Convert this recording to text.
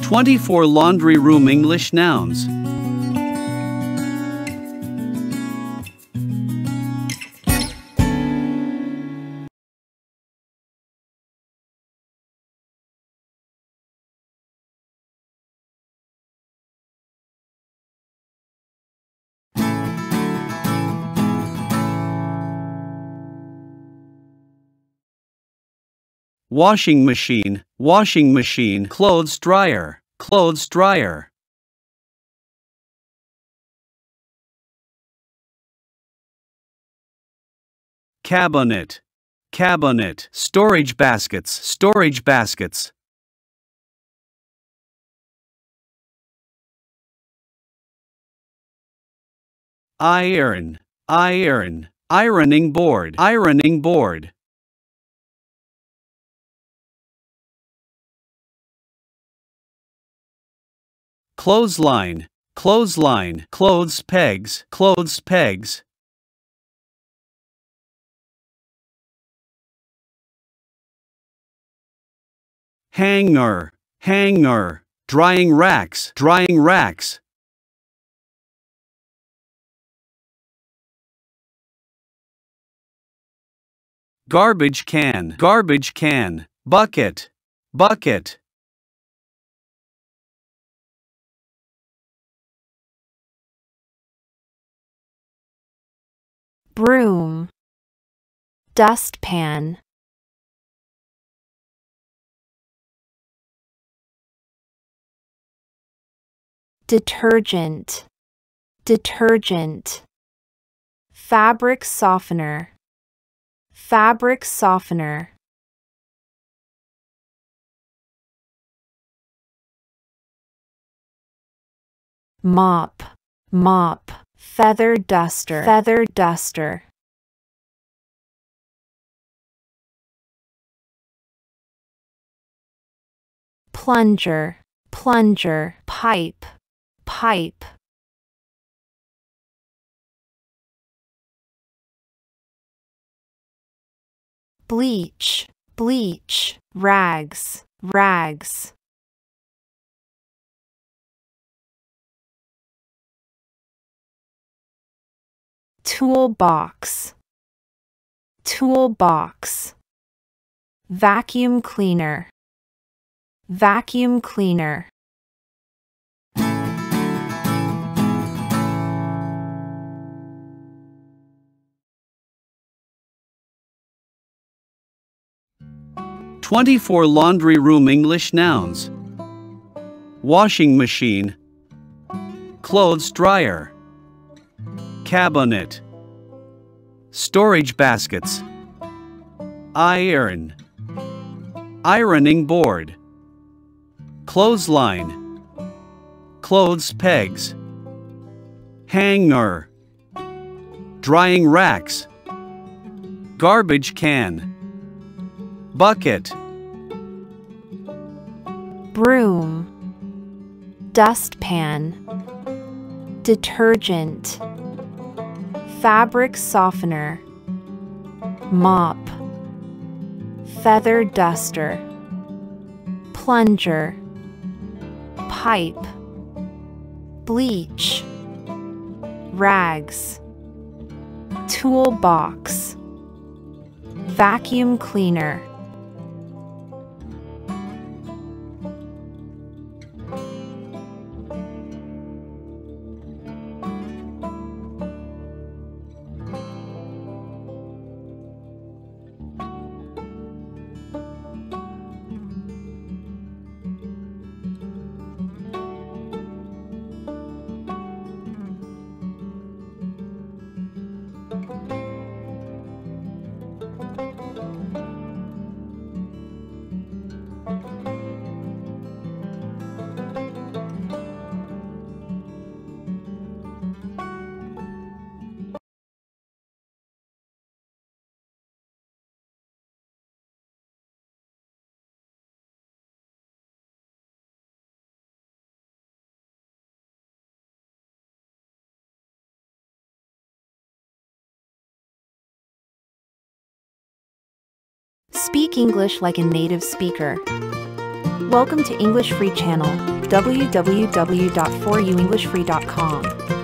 24 laundry room English nouns. Washing machine, clothes dryer, Cabinet, storage baskets. Iron, ironing board. Clothesline, clothes pegs. Hanger, drying racks. Garbage can, bucket. Broom, dustpan. Detergent, fabric softener. Mop, feather duster. Plunger, pipe. Bleach, rags. Toolbox, vacuum cleaner. 24 laundry room English nouns. Washing machine, clothes dryer, cabinet, storage baskets, ironing board, clothesline, clothes pegs, hanger, drying racks, garbage can, bucket. Broom, dustpan. Detergent, fabric softener. Mop, feather duster. Plunger, pipe. Bleach, rags. Toolbox, vacuum cleaner. Speak English like a native speaker. Welcome to English Free Channel. www.4uenglishfree.com.